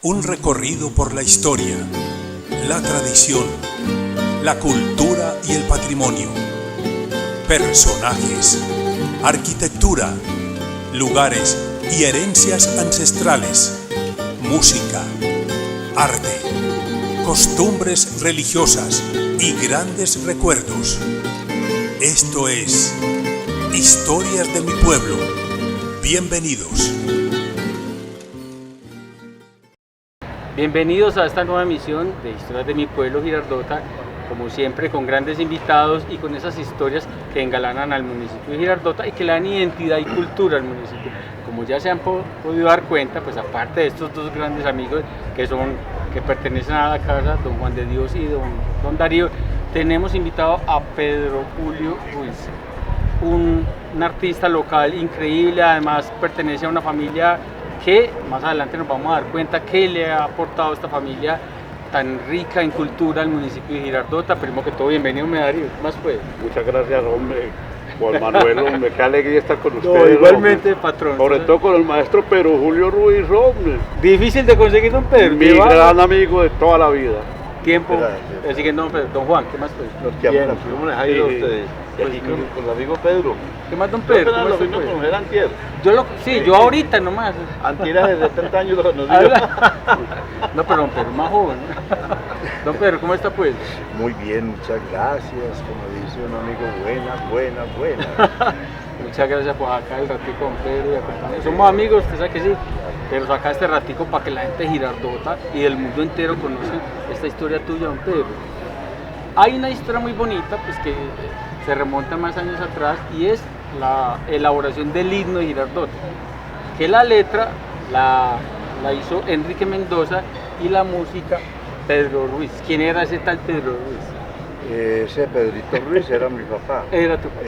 Un recorrido por la historia, la tradición, la cultura y el patrimonio. Personajes, arquitectura, lugares y herencias ancestrales. Música, arte, costumbres religiosas y grandes recuerdos. Esto es Historias de mi pueblo. Bienvenidos. Bienvenidos a esta nueva emisión de Historias de mi pueblo, Girardota, como siempre con grandes invitados y con esas historias que engalanan al municipio de Girardota y que le dan identidad y cultura al municipio. Como ya se han podido dar cuenta, pues aparte de estos dos grandes amigos que pertenecen a la casa, don Juan de Dios y don Darío, tenemos invitado a Pedro Julio Ruiz, un artista local increíble, además pertenece a una familia que más adelante nos vamos a dar cuenta que le ha aportado esta familia tan rica en cultura al municipio de Girardota. Primero que todo, bienvenido, Darío. ¿Qué más puede? Muchas gracias, hombre. Juan Manuel, hombre, qué alegría estar con ustedes. No, igualmente, hombre. patrón. Sobre todo con el maestro Pedro Julio Ruiz, hombre. Difícil de conseguir, don Pedro. Mi gran amigo de toda la vida. Tiempo. Gracias. Siguiendo, don Pedro. Don Juan, ¿qué más puede? Bien, ¿cómo les ha ido a ustedes? Y aquí con el amigo Pedro. ¿Qué más, don Pedro? Yo lo vino a conocer antier. Yo ahorita nomás. Antier de 70 años lo conocí. No, pero don Pedro, más joven. Don Pedro, ¿cómo está pues? Muy bien, muchas gracias. Como dice un amigo, buena. Muchas gracias por acá el ratico, don Pedro, y acompañarnos. Somos amigos, usted sabe que sí, pero saca este ratico para que la gente de Girardota y del mundo entero conozca esta historia tuya, don Pedro. Hay una historia muy bonita, pues que se remonta más años atrás, y es la elaboración del himno de Girardota, que la letra la hizo Enrique Mendoza y la música Pedro Ruiz. ¿Quién era ese tal Pedro Ruiz? Ese Pedrito Ruiz era mi papá. Era tu papá.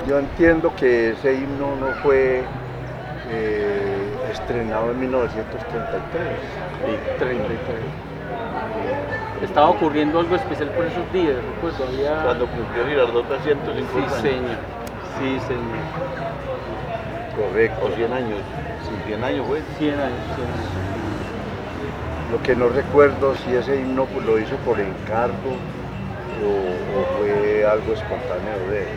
Yo entiendo que ese himno no fue estrenado en 1933. Sí, 33. Estaba ocurriendo algo especial por esos días, recuerdo, había... Cuando cumplió Girardota 150 años. Sí, señor. Correcto. O 100 años. Sí, 100 años fue. 100 años. Lo que no recuerdo si ese himno pues, lo hizo por encargo o fue algo espontáneo de él.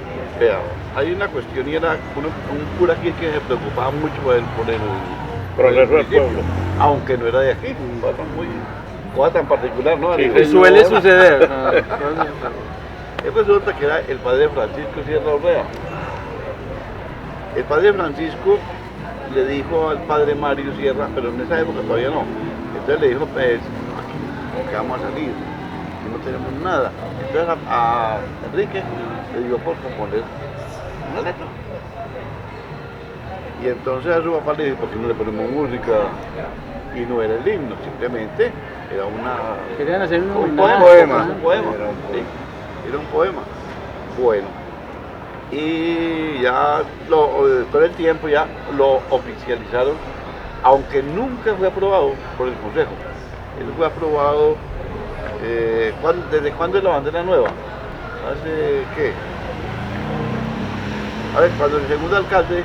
Vea, hay una cuestión y era un cura aquí que se preocupaba mucho por el progreso del pueblo, aunque no era de aquí, muy cosa tan particular, ¿no? Sí, suele suceder. Resulta que era el padre Francisco Sierra Orrea. El padre Francisco le dijo al padre Mario Sierra, pero en esa época todavía no. Entonces le dijo, pues, ¿cómo que vamos a salir? Que no tenemos nada. Entonces a Enrique le dio por componer una letra. Y entonces a su papá le dijo, ¿por qué no le ponemos música? Y no era el himno, simplemente era querían hacer un poema. Sí, era un poema. Bueno, y ya todo el tiempo ya lo oficializaron, aunque nunca fue aprobado por el Consejo. Él fue aprobado, ¿desde cuándo es la bandera nueva? ¿Hace qué? A ver, cuando el segundo alcalde,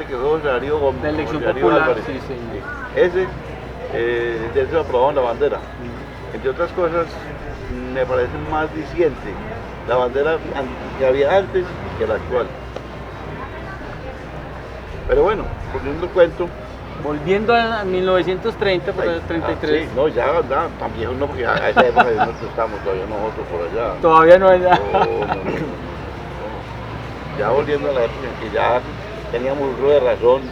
que fue José Darío Gómez, de elección José Darío popular, Álvarez, sí, señor. Ese se aprobaron la bandera. Entre otras cosas, me parece más diciente la bandera que había antes que la actual. Pero bueno, volviendo al cuento. Volviendo a 1930, por el 33. Sí, no, ya, tan viejo no, porque a esa época nosotros estamos todavía nosotros por allá. Todavía no hay nada. No. Ya volviendo a la época en que ya teníamos uso de razón,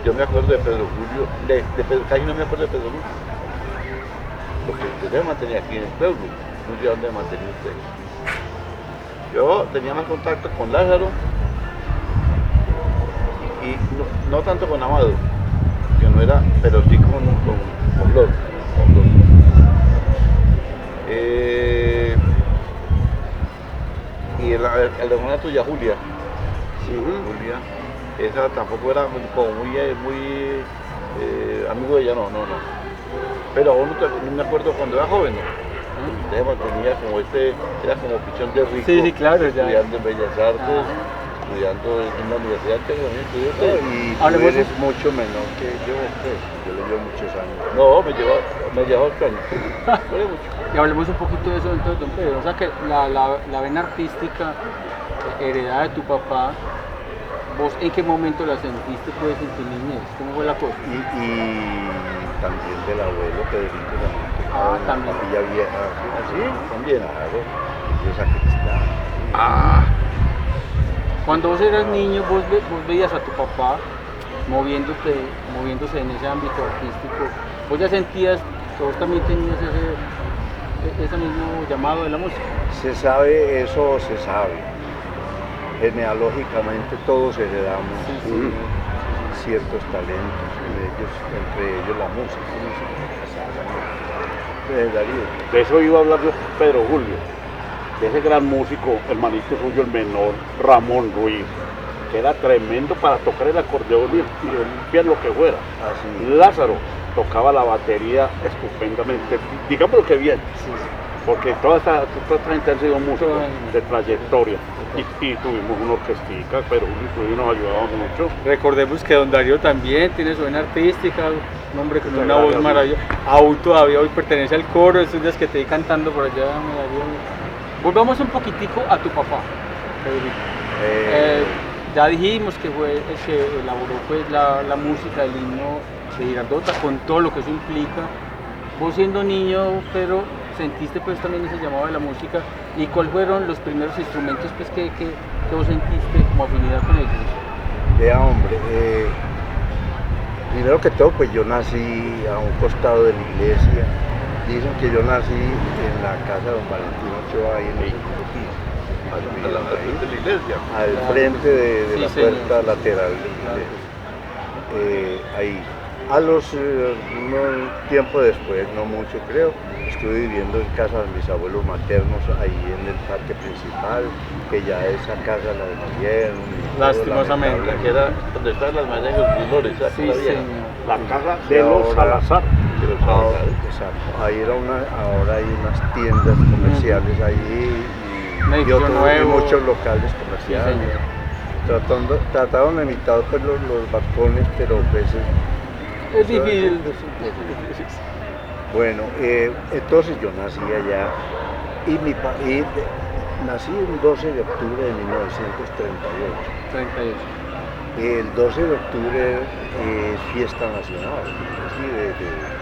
yo me acuerdo de Pedro Julio, casi no me acuerdo de Pedro Julio, porque usted se mantenía aquí en el pueblo, no sé dónde mantenía usted. Yo tenía más contacto con Lázaro y no tanto con Amado, que no era, pero sí con Flor. Y la hermana tuya, Julia. Sí, Julia. Esa tampoco era como muy amigo de ella, no. Pero aún no me acuerdo cuando era joven, ¿no? Tenía como era como pichón de rico. Sí, claro, ya. Estudiando en Bellas Artes. estudiando en la universidad que también estudió No, usted. y tú Hablemos eres mucho menor que yo, pues, yo le llevo muchos años. No, me llevó 8 años. Fue mucho. Y hablemos un poquito de eso entonces, don Pedro. O sea que la vena artística heredada de tu papá, ¿vos en qué momento la sentiste pues en tu niñez? ¿Cómo fue la cosa? Y también del abuelo Pedrito también, que estaba en también. la capilla vieja. ¿Sí? También. Claro, y esa sacristán. Ah, Cuando vos eras niño, vos veías a tu papá moviéndose en ese ámbito artístico, vos ya sentías que vos también tenías ese mismo llamado de la música. Se sabe, eso se sabe. Genealógicamente todos heredamos ciertos talentos, entre ellos la música. Darío. De eso iba a hablar yo, Pedro Julio, de ese gran músico, hermanito suyo, el menor, Ramón Ruiz, que era tremendo para tocar el acordeón y el piano, lo que fuera. Así. Lázaro tocaba la batería estupendamente, digámoslo que bien, porque toda esta gente han sido músicos de trayectoria. Y tuvimos una orquestica, pero Julio nos ayudaba mucho. Recordemos que don Darío también tiene su vena artística, un hombre con una voz Gracias. maravillosa. Aún todavía hoy pertenece al coro, estos días que te vi cantando por allá, Darío. Volvamos un poquitico a tu papá, Pedrito. Ya dijimos que fue el que elaboró pues, la música del himno de Girardota, con todo lo que eso implica. Vos siendo niño, pero sentiste pues también ese llamado de la música, y cuáles fueron los primeros instrumentos pues, que vos sentiste como afinidad con ellos. Vea, hombre, primero que todo, pues yo nací a un costado de la iglesia. Dicen que yo nací en la casa de don Valentino Ochoa, ahí en el segundo piso. al frente de la iglesia. Al frente de Sí, la señor. puerta lateral de la iglesia. Ahí. A los unos tiempo después, no mucho creo, estuve viviendo en casa de mis abuelos maternos, ahí en el parque principal, que ya esa casa la demolieron. Lastimosamente. La que era donde están las maneras de los dolores, ¿sabes? Sí, Todavía. señor. La casa Sí, de los ahora- Salazar. De los Ahora, Salazar. exacto. Ahí era ahora hay unas tiendas comerciales ahí Un y edificio otros, y nuevo. muchos locales Sí, comerciales. señor. Trataron de imitar pues, los balcones, pero pues Es difícil. bueno, entonces yo nací allá y nací el 12 de octubre de 1938. 38. El 12 de octubre es fiesta nacional, sí, de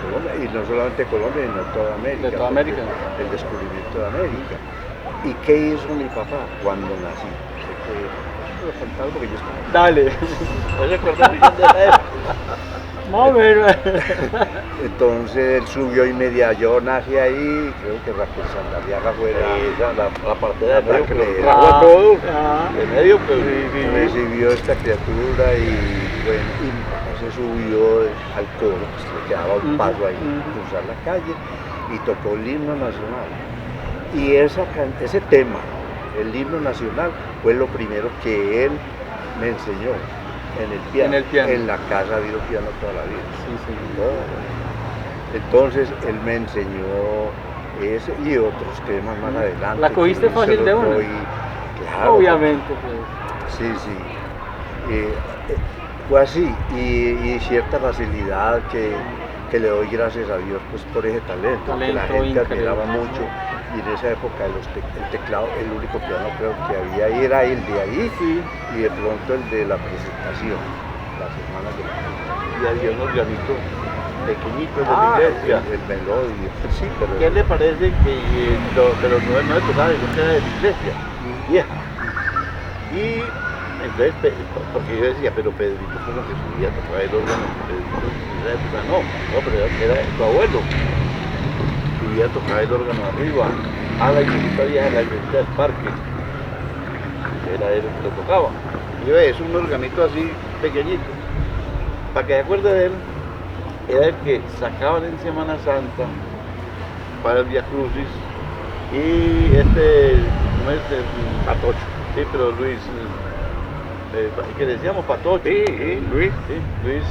Colombia, y no solamente de Colombia, sino de toda América. De toda América. El descubrimiento de América. ¿Y qué hizo mi papá cuando nací? Sé que lo contaron porque yo estaba. Dale. ¿No se acuerdan bien de la época? Más o menos. Entonces él subió y media, yo nací ahí, creo que Raquel Sandaliaga fue La partera de medio que La los que- trajo a todos. Ah. De medio, pues. recibió esta criatura y bueno, y mi papá se subió al coro, pues le quedaba un paso ahí, cruzar la calle y tocó el himno nacional. Y ese tema, el himno nacional, fue lo primero que él me enseñó en el piano. En el piano. En la casa ha habido piano toda la vida. Sí, señor. ¿No? Entonces él me enseñó ese y otros temas más adelante. ¿La cogiste que se fácil los de una? doy, claro, Obviamente, pues. sí, sí. Fue así y cierta facilidad que le doy gracias a Dios pues, por ese talento, que la Talento gente increíble. admiraba mucho. Y en esa época el teclado, el único piano creo que había ahí era el de ahí y de pronto el de la presentación, las hermanas de la presentación. Y había un organito pequeñito de la iglesia. el melodio, sí, pero ¿Qué le parece que de los 9 tocaba yo que era de la iglesia vieja? Y entonces, porque yo decía, pero Pedrito fue lo que subía a tocar el órgano, Pedrito en esa época no, pero era tu abuelo. Subía a tocar el órgano arriba, a la iglesita vieja de la iglesia del parque, que era él el que lo tocaba. Y yo es un organito así pequeñito. Para que se acuerde de él, era el que sacaban en Semana Santa para el Via Crucis y ¿cómo es? Patocho. Sí, pero Luis, que le decíamos Patocho. Sí, Luis. Sí, Luis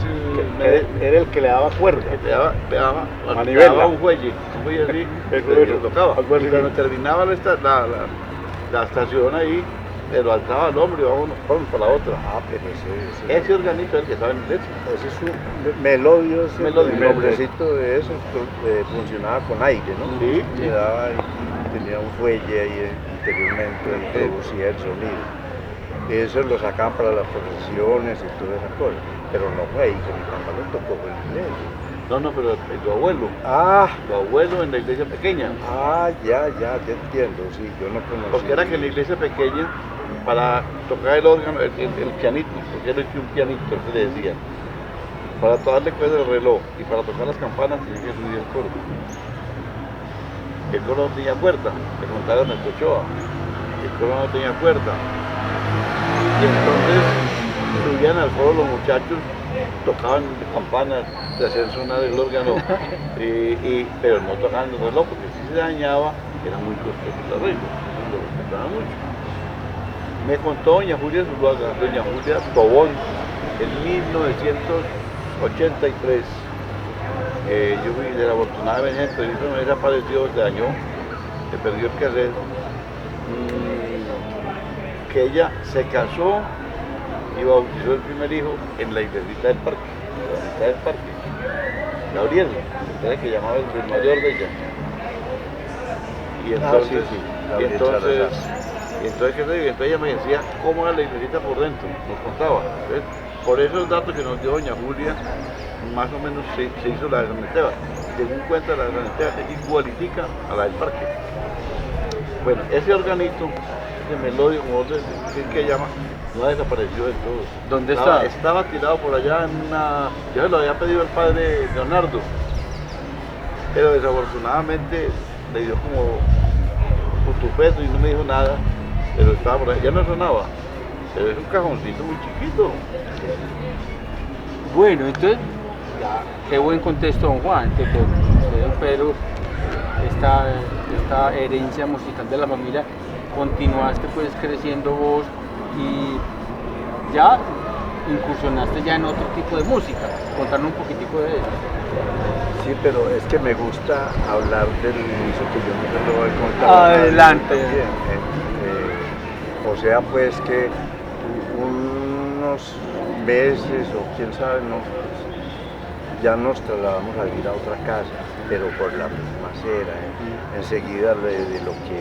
Era el que le daba cuerda. que te daba, Manivela. te daba un fuelle así, El que lo tocaba. algo Y así. cuando terminaba la estación ahí, pero alzaba el hombro y vámonos para la otra. Ah, pero Ese organito es el que estaba en el lecho. ese es un melodio, el nombrecito de eso funcionaba con aire, ¿no? Sí. Le daba y tenía un fuelle ahí interiormente y producía el sonido. Eso lo sacaban para las procesiones y todas esas cosas, pero no fue ahí que mi papá lo tocó en la iglesia. No, pero tu abuelo. Ah, Tu abuelo en la iglesia pequeña. ya entiendo, sí, yo no conocía. Porque era que en la iglesia pequeña, para tocar el órgano, el pianito, porque era un pianito, eso le decían. Para darle cuerda al reloj y para tocar las campanas tenía que subir el coro. El coro no tenía puerta, le contaron en el Ochoa. El coro no tenía puerta. Y entonces subían al coro los muchachos, tocaban campanas de hacer sonar el órgano, pero no tocaban el reloj porque si se dañaba era muy costoso el arreglo, entonces lo respetaban mucho. Me contó doña Julia Zuluaga, doña Julia Tobón, en 1983. Yo fui desafortunadamente, pero eso me desapareció, se dañó, se perdió el cassette. Que ella se casó y bautizó el primer hijo en la iglesita del parque, Gabriel, era el que llamaba el mayor de ella. Y entonces, entonces ella me decía cómo era la iglesita por dentro, nos contaba. ¿Ves? Por esos datos que nos dio doña Julia, más o menos se hizo la de San Esteban. Según cuenta la de San Esteban, es igualitica a la del parque. Bueno, ese organito, ese melodio, como vos decís que llama, no ha desaparecido del todo. ¿Dónde está? Estaba tirado por allá en una... Yo se lo había pedido al padre Leonardo, pero desafortunadamente le dio como putupeto y no me dijo nada, pero estaba por allá, ya no sonaba, pero es un cajoncito muy chiquito. Bueno, entonces, ya, qué buen contexto, don Juan, que con usted, don Pedro, esta herencia musical de la familia, continuaste pues creciendo vos y ya incursionaste ya en otro tipo de música. Contarnos un poquitico de eso. Sí, pero es que me gusta hablar del inicio que yo no te lo voy a contar. Adelante. También, o sea, pues que unos meses o quién sabe, no, ya nos trasladamos a vivir a otra casa, pero por la misma acera, enseguida de lo que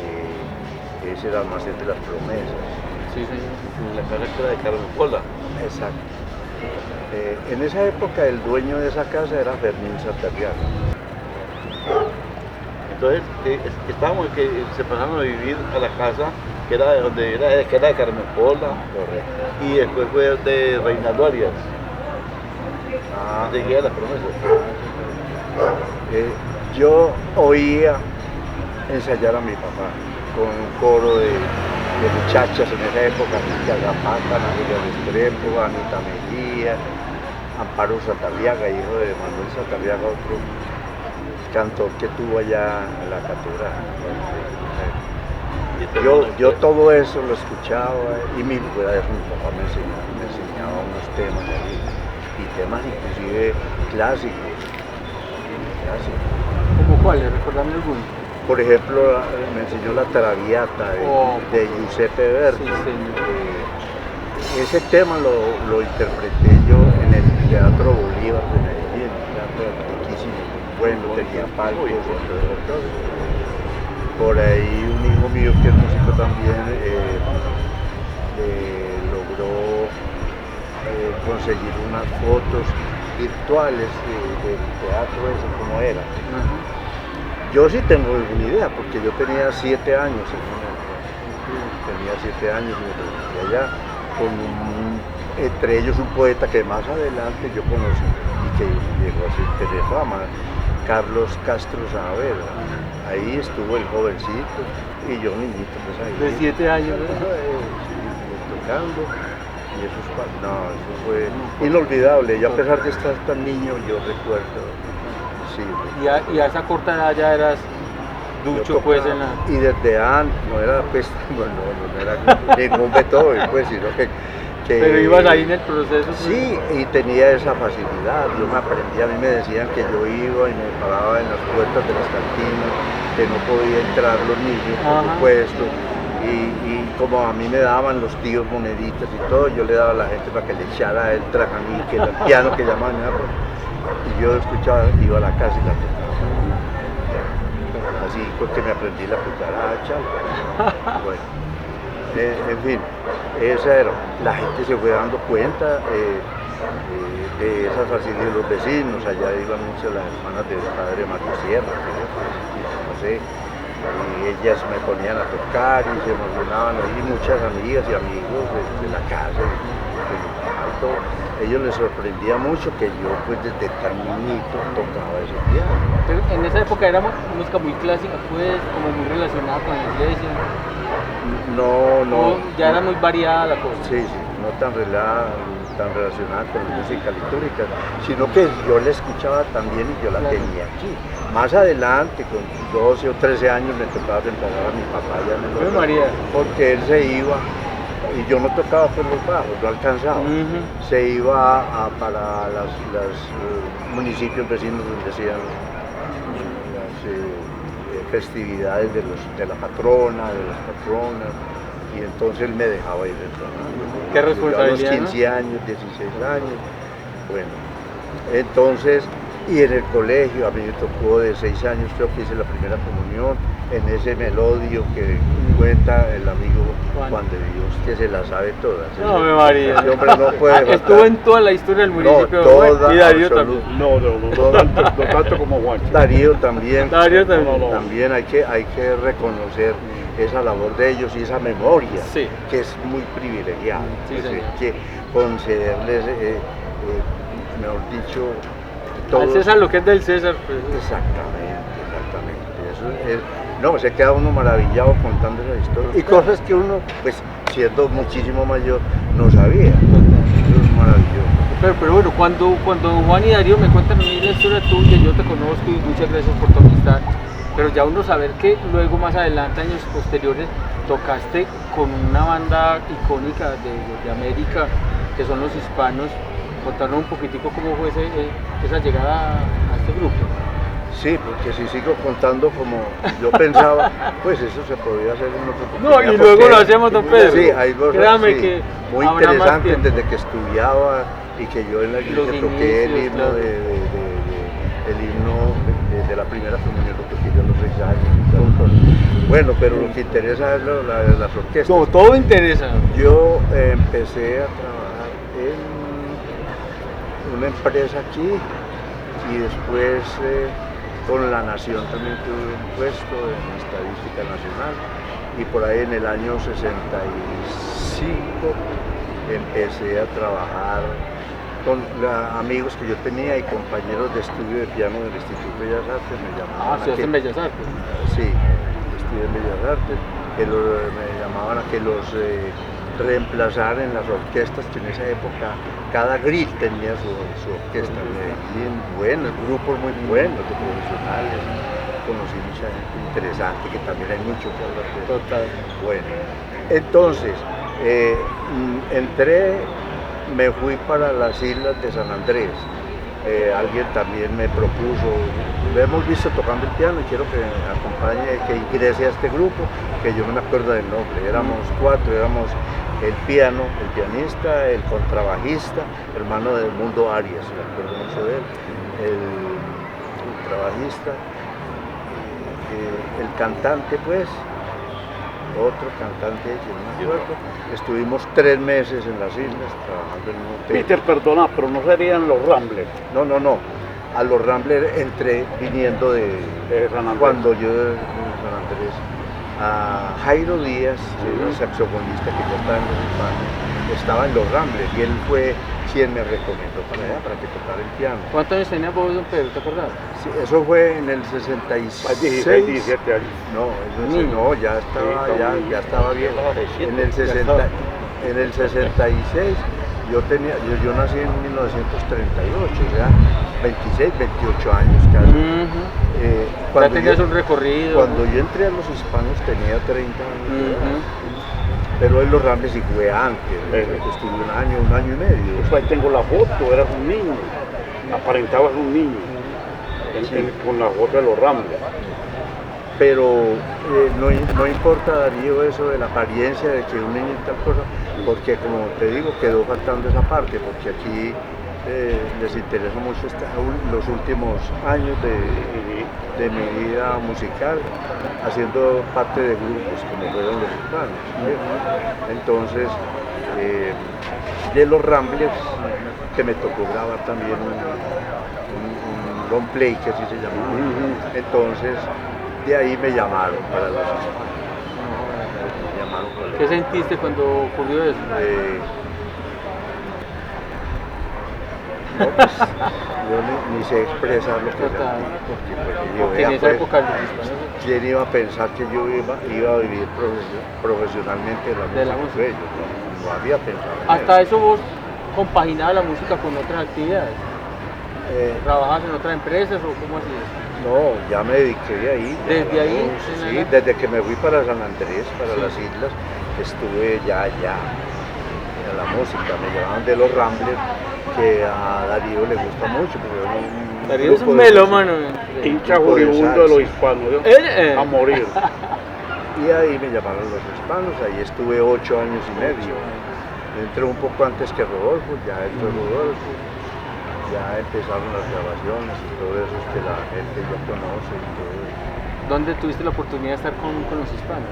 es el almacén de las promesas. Sí, señor. En la casa que era de Carmen Pola. Exacto. En esa época el dueño de esa casa era Fermín Santarriaga. Entonces estábamos que se pasaron a vivir a la casa que era de donde que era de Carmen Pola. Correcto. Y después fue de Reinaldo Arias. Ah, Seguía las promesas. yo oía ensayar a mi papá con un coro de muchachas en esa época, Anita Zapata, María Restrepo, Anita Mejía, Amparo Santarriaga, hijo de Manuel Santarriaga, otro cantor que tuvo allá en la catedral. Yo todo eso lo escuchaba y mi papá me enseñaba unos temas ahí, y temas inclusive clásicos. ¿Cómo cuáles? ¿Recordame alguno? Por ejemplo, me enseñó la Traviata de Giuseppe Verdi. Sí, señor. Ese tema lo interpreté yo en el Teatro Bolívar de Medellín, un teatro riquísimo, muy bueno, tenía palcos y todo. Por ahí un hijo mío que es músico también logró conseguir unas fotos virtuales del teatro ese como era. Yo sí tengo alguna idea, porque yo tenía 7 años, tenía 7 años y me presenté allá con entre ellos un poeta que más adelante yo conocí y que llegó a ser de fama, Carlos Castro Saavedra. Ahí estuvo el jovencito y yo niñito, pues ahí. De 7 años, tocando. Y eso fue inolvidable. Yo a pesar de estar tan niño, yo recuerdo. Sí. Y a esa corta edad ya eras ducho pues en la... Y desde antes, no era pues, no era ningún Beethoven, pues, sino que... Pero ibas ahí en el proceso. Sí, y tenía esa facilidad, yo me aprendía, a mí me decían que yo iba y me paraba en las puertas de las cantinas, que no podía entrar los niños, por supuesto, Y como a mí me daban los tíos moneditas y todo, yo le daba a la gente para que le echara el trajanique, el piano que llamaban, y yo escuchaba, iba a la casa y la tocaba. Así porque me aprendí la cucaracha. Bueno, en fin, esa era. La gente se fue dando cuenta de esas facilidades de los vecinos. Allá iban muchas las hermanas del padre Mario Sierra, no sé. Y ellas me ponían a tocar y se emocionaban, y muchas amigas y amigos de la casa. Ellos les sorprendía mucho que yo pues desde tan niñito tocaba ese piano. Pero en esa época era música muy clásica, pues, como muy relacionada con la iglesia. No. Ya era muy variada la cosa. Sí, no tan relacionada con la música litúrgica, sino que yo la escuchaba también y yo la tenía aquí. Más adelante, con 12 o 13 años, me tocaba reemplazar a mi papá ya en el María. Porque él se iba, y yo no tocaba por los bajos, no alcanzaba. Se iba para los municipios vecinos donde hacían las festividades de la patrona, de las patronas, y entonces él me dejaba ir entonando. Qué responsabilidad, a los 15 años, 16 años, bueno, entonces, y en el colegio, a mí me tocó de 6 años, creo que hice la primera comunión, en ese melodio que cuenta el amigo Juan de Dios, que se la sabe todas. No, me María. Ese hombre no puede faltar. Estuvo en toda la historia del municipio. No, toda, y Darío también. No tanto como Juan. Darío también. No. También hay que reconocer esa labor de ellos y esa memoria, sí, que es muy privilegiada. Sí, pues, señor. que concederles, mejor dicho, todo. Al César lo que es del César. Pues. Exactamente. Eso es, no, se queda uno maravillado contando esa historia. Y cosas que uno, pues, siendo muchísimo mayor, no sabía. Eso es maravilloso. Pero bueno, cuando Juan y Darío me cuentan a mí la historia tuya, yo te conozco y muchas gracias por tu amistad. Pero ya uno saber que luego más adelante, años posteriores, tocaste con una banda icónica de América, que son los Hispanos. Contarnos un poquitico cómo fue esa llegada a este grupo. Sí, porque si sigo contando como yo pensaba, pues eso se podría hacer en otro No, y luego lo hacemos, don Pedro. Sí, hay cosas Créame sí, que muy interesantes desde que estudiaba y que yo en la iglesia toqué el himno, claro. el himno de la primera comunión, lo toqué yo a los 6 años y tal. Bueno, pero lo que interesa es las orquestas. No, todo interesa. Yo empecé a trabajar en una empresa aquí y después con La Nación también tuve un puesto en Estadística Nacional y por ahí en el año 65 empecé a trabajar con amigos que yo tenía y compañeros de estudio de piano del Instituto de Bellas Artes. Me llamaban ¿estudiaste en Bellas Artes? Sí, estudié en Bellas Artes, me llamaban a que los reemplazar en las orquestas, que en esa época cada grill tenía su orquesta. Medellín, buenos grupos muy buenos de profesionales, conocí mucha gente interesante, que también hay mucho que hablar de eso. Total. Bueno, entonces entré, me fui para las islas de San Andrés. Alguien también me propuso, lo hemos visto tocando el piano y quiero que me acompañe, que ingrese a este grupo, que yo no me acuerdo del nombre, éramos 4, éramos el piano, el pianista, el contrabajista, hermano del Mundo Arias, me acuerdo mucho de él, el contrabajista, el cantante pues, otro cantante que no me acuerdo. Estuvimos 3 meses en las islas trabajando en un hotel. Peter, perdona, pero no serían los Ramblers. No. A los Ramblers entré viniendo de San Andrés. Cuando yo de San Andrés. A Jairo Díaz, que era saxofonista que ya estaba en los Hispanos, estaba en los Ramblers y él fue quien me recomendó para allá, para que tocara el piano. ¿Cuántos años tenía vos, don Pedro? ¿Te acordás? Sí, eso fue en el 66. 16, 17 años. No, ya estaba bien. En el 66 yo nací en 1938, o sea, 26, 28 años casi. Ya tenías un recorrido. Cuando yo entré a los Hispanos tenía 30 años. Pero en los Ramblers sí fue antes, estuve un año y medio. Pues ahí tengo la foto, eras un niño, aparentabas un niño, con la foto de los Ramblers. pero no importa, Darío, eso de la apariencia de que un niño y tal cosa, porque como te digo, quedó faltando esa parte, porque aquí les interesa mucho los últimos años de mi vida musical, haciendo parte de grupos como fueron los Hispanos. Entonces, de los Ramblers, que me tocó grabar también un long play, que así se llamaba. Entonces, de ahí me llamaron para los Hispanos. ¿Qué sentiste cuando ocurrió eso? No, pues, yo ni sé expresar lo que sentí, porque en esa época los Hispanos... ¿Quién iba a pensar que yo iba a vivir profesionalmente de la música? Ellos, no había pensado. ¿Hasta eso vos compaginabas la música con otras actividades? ¿Trabajabas en otras empresas o cómo así? No, ya me dediqué ahí. ¿Desde ahí? Sí, desde que me fui para San Andrés, para las islas, estuve ya a la música. Me llamaban de los Ramblers, que a Darío le gusta mucho. Darío es un melómano. Hincha furibundo de los Hispanos, ¿no? A morir. Y ahí me llamaron los Hispanos, ahí estuve 8 años y medio. Entré un poco antes que Rodolfo, ya entró Rodolfo, ya empezaron las grabaciones y todo eso que la gente ya conoce y todo eso. ¿Dónde tuviste la oportunidad de estar con los Hispanos?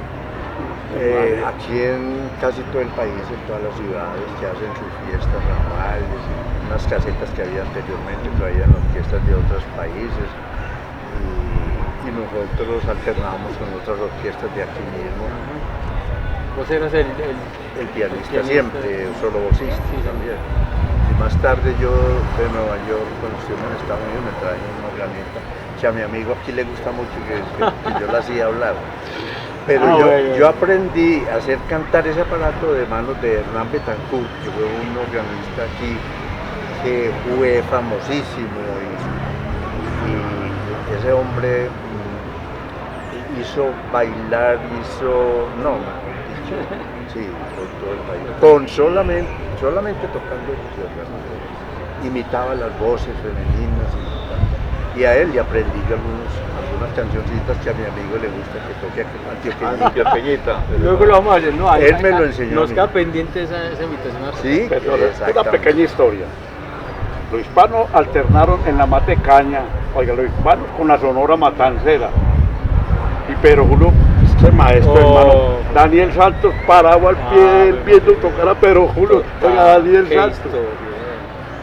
Aquí en casi todo el país, en todas las ciudades que hacen sus fiestas anuales, unas casetas que había anteriormente, traían orquestas de otros países y nosotros alternábamos con otras orquestas de aquí mismo. ¿Vos eras el pianista siempre, solo vocista también. Y más tarde yo de Nueva York, cuando estuve en Estados Unidos, me traje una organeta que a mi amigo aquí le gusta mucho que yo la hacía hablar. Pero yo aprendí a hacer cantar ese aparato de manos de Hernán Betancourt, que fue un organista aquí que fue famosísimo y ese hombre hizo bailar, sí, por todo el país, solamente tocando ese órgano, imitaba las voces femeninas y a él le aprendí yo algunas cancioncitas que a mi amigo le gusta que toque Antioqueñita. Luego lo vamos a hacer, ¿no? Él me lo enseñó. Nos queda pendiente esa invitación. Sí, una pequeña historia. Los Hispanos alternaron en la Matecaña, oiga, los Hispanos con la Sonora Matancera. Pero Julio, este maestro, hermano, Daniel Santos paraba al pie del viento tocara, pero Julio, oiga, Daniel Santos.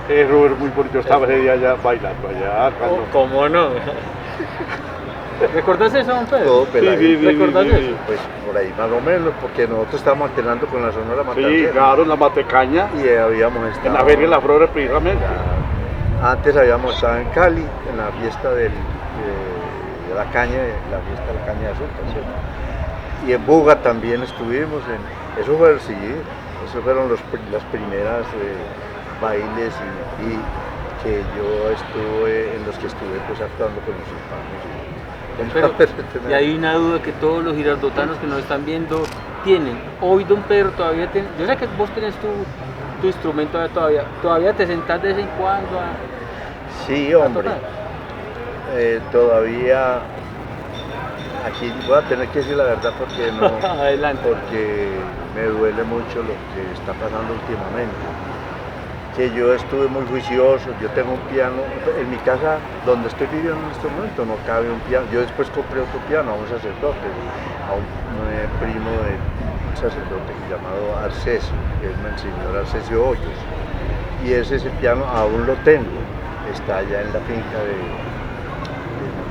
Eso es muy bonito, yo estaba ese día allá bailando allá. ¿Cómo no? ¿Recordás eso, don Pedro? Todo sí, ¿Recordás eso? Pues por ahí más o menos, porque nosotros estábamos alternando con la Sonora Matancera. Sí, claro, en la Matecaña. Y habíamos estado... En la Feria de las Flores, precisamente. Antes habíamos estado en Cali, en la fiesta de la caña, la fiesta de la caña de azúcar, ¿cierto? Y en Buga también estuvimos, eso fueron las primeras bailes y que yo estuve, en los que estuve pues actuando con los Hispanos. Y hay una duda que todos los girardotanos que nos están viendo tienen. Hoy, don Pedro, todavía yo sé que vos tenés tu instrumento todavía te sentás de vez en cuando a... Sí, hombre, todavía aquí voy a tener que decir la verdad porque Adelante. Porque me duele mucho lo que está pasando últimamente. Que yo estuve muy juicioso, yo tengo un piano, en mi casa donde estoy viviendo en este momento no cabe un piano, yo después compré otro piano a un sacerdote, a un primo de un sacerdote llamado Arcesio, que es el señor Arcesio Hoyos, y ese piano aún lo tengo, está allá en la finca de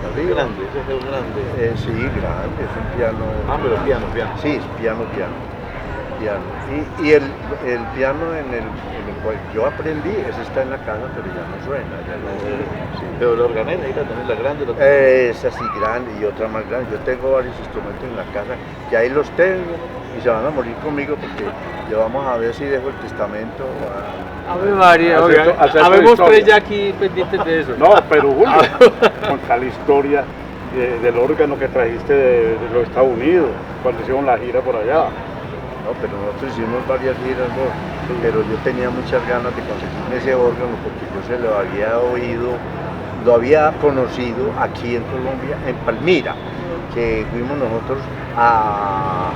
Montarriba. Grande, ese es grande. Sí, grande, es un piano. Pero piano. Sí, es piano. Y el piano en el cual yo aprendí, ese está en la casa, pero ya no suena. Sí. Pero la organeta, ahí también la grande. Es así grande y otra más grande. Yo tengo varios instrumentos en la casa que ahí los tengo y se van a morir conmigo porque ya vamos a ver si dejo el testamento. Ave María, habemos tres ya aquí pendientes de eso. No, pero Julio, conta la historia del órgano que trajiste de los Estados Unidos, cuando hicieron la gira por allá. No, pero nosotros hicimos varias giras, pero yo tenía muchas ganas de conseguir ese órgano porque yo se lo había oído, lo había conocido aquí en Colombia, en Palmira, que fuimos nosotros a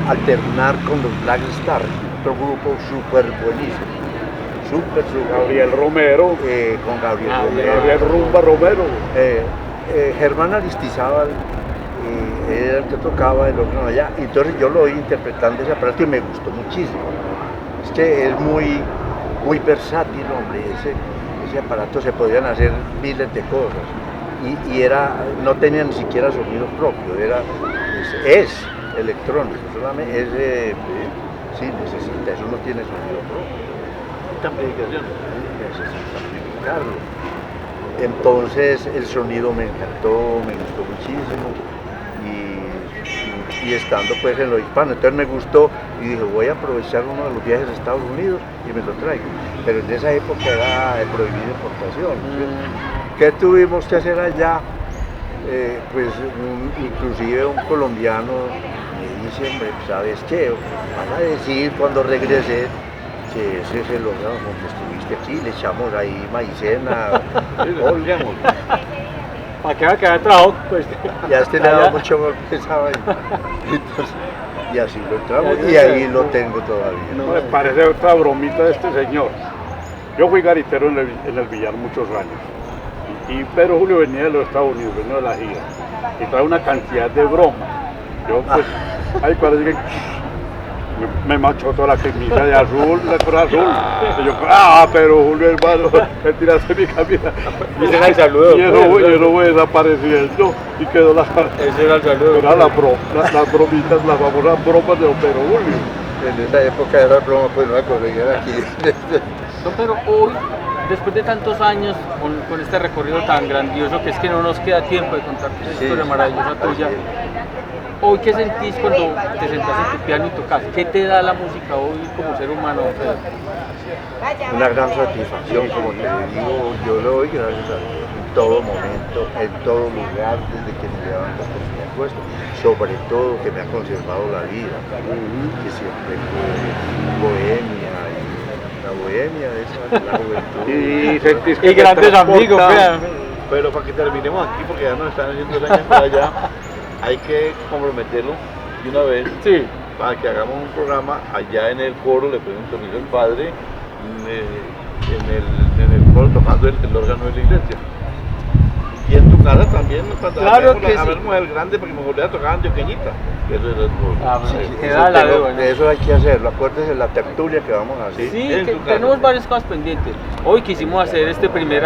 alternar con los Black Stars, otro grupo súper buenísimo, súper. Gabriel Romero, con Gabriel Gabriel Rumba Romero. Germán Aristizábal era el que tocaba el órgano allá, y entonces yo lo oí interpretando ese aparato y me gustó muchísimo. Es que es muy versátil, hombre, ese aparato se podían hacer miles de cosas, y no tenía ni siquiera sonido propio, es electrónico, solamente sí necesita, eso no tiene sonido propio. Esta amplificación. Necesita amplificarlo. Entonces el sonido me encantó, me gustó muchísimo, y estando pues en lo hispano, entonces me gustó y dije, voy a aprovechar uno de los viajes a Estados Unidos y me lo traigo. Pero en esa época era prohibida importación. ¿Qué tuvimos que hacer allá? Pues inclusive un colombiano me dice, hombre, ¿sabes qué? Van a decir cuando regrese que ese es el órgano con que estuviste aquí, le echamos ahí maicena, olgamos. ¿Para qué va a quedar trabajo? Pues, Ya le daba mucho golpe esa vaina. Entonces, y así lo entramos, y ahí lo tengo todavía. No me parece otra bromita de este señor. Yo fui garitero en el Villar muchos años. Y Pedro Julio venía de los Estados Unidos, venía de la gira, y trae una cantidad de bromas. Yo pues, ahí parece que me manchó toda la camisa de azul, la cosa azul. Y yo, pero Julio hermano, me tiraste mi camisa. Ese era el saludo. Y eso fue desapareciendo, y quedó ese era el saludo. Era las bromitas, las famosas bromas de don Pedro Julio. En esa época de la broma, pues no la conseguían aquí. Don Pedro, hoy, después de tantos años, con este recorrido tan grandioso, que es que no nos queda tiempo de contar esa historia maravillosa tuya, hoy, ¿qué sentís cuando te sentás en tu piano y tocas? ¿Qué te da la música hoy como ser humano, don Pedro? Una gran satisfacción, como te digo, yo lo doy gracias a Dios, en todo momento, en todo lugar, desde que me levanto hasta que me acuesto, sobre todo que me ha conservado la vida, que siempre fue bohemia, y la bohemia de esa, la juventud. Y grandes amigos, vean. Pero para que terminemos aquí, porque ya nos están haciendo daño por allá, hay que comprometerlo de una vez, Sí. para que hagamos un programa allá en el coro, le pedimos permiso al padre, en el coro tocando el órgano de la iglesia. Y en tu casa también, cuando Claro que a sí. ver mujer grande, porque me volví a tocar antioqueñita. Eso era Queda la deuda, ¿no? Eso hay que hacerlo, acuérdense la tertulia que vamos a hacer. Sí, en que tu casa. tenemos varias cosas pendientes. Hoy quisimos hacer este primer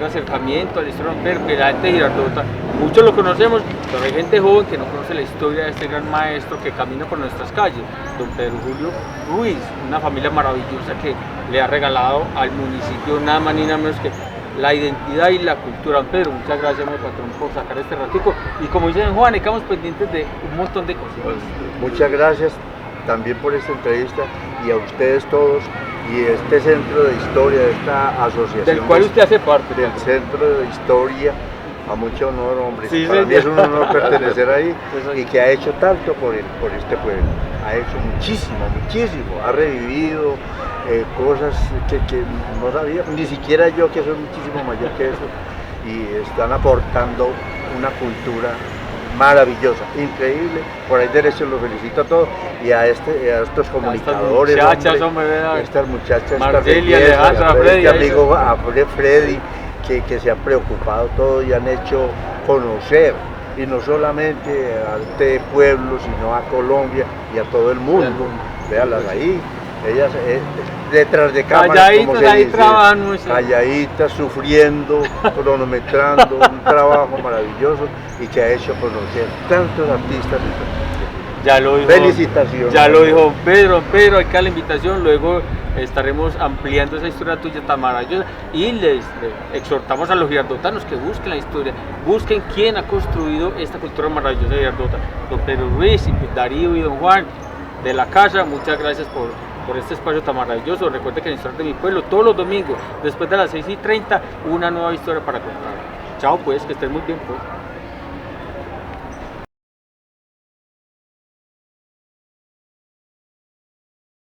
acercamiento a la historia de Don Pedro, que la gente de Girardota, muchos lo conocemos, pero hay gente joven que no conoce la historia de este gran maestro que camina por nuestras calles, Don Pedro Julio Ruiz, una familia maravillosa que le ha regalado al municipio nada más ni nada menos que la identidad y la cultura. Don Pedro, muchas gracias, mi patrón, por sacar este ratico. Y como dice don Juan, estamos pendientes de un montón de cosas. Muchas gracias también por esta entrevista, y a ustedes todos, y este centro de historia, de esta asociación. Del cual usted hace parte. Del centro de historia, a mucho honor, hombre. Sí, Para mí señor. es un honor pertenecer ahí, Eso y que ha hecho tanto por este pueblo. Ha hecho muchísimo, ha revivido cosas que no sabía, ni siquiera yo, que soy muchísimo mayor que eso, y están aportando una cultura maravillosa, increíble. Por ahí derecho los felicito a todos, y a estos comunicadores, muchachas, hombre, hombre, estas muchachas, Marcelia, estas Alejandra, bellezas, Freddy, este amigo a Freddy, que se han preocupado todo y han hecho conocer, y no solamente a este pueblo, sino a Colombia y a todo el mundo. Véanlas ahí, ellas detrás de cámara, Calladitas, como se ahí dice, trabajan mucho. calladitas, sufriendo, cronometrando, un trabajo maravilloso, y que ha hecho conocer tantos artistas. Ya lo dijo. Felicitaciones. Ya lo dijo Pedro, hay que dar la invitación, luego estaremos ampliando esa historia tuya tan maravillosa, y les exhortamos a los girardotanos que busquen la historia, busquen quién ha construido esta cultura maravillosa de Girardota. Don Pedro Ruiz, y Darío y don Juan de la casa, muchas gracias por este espacio tan maravilloso. Recuerden que en Historia de mi Pueblo, todos los domingos, después de las 6:30, una nueva historia para contar. Chao pues, que estén muy bien pues.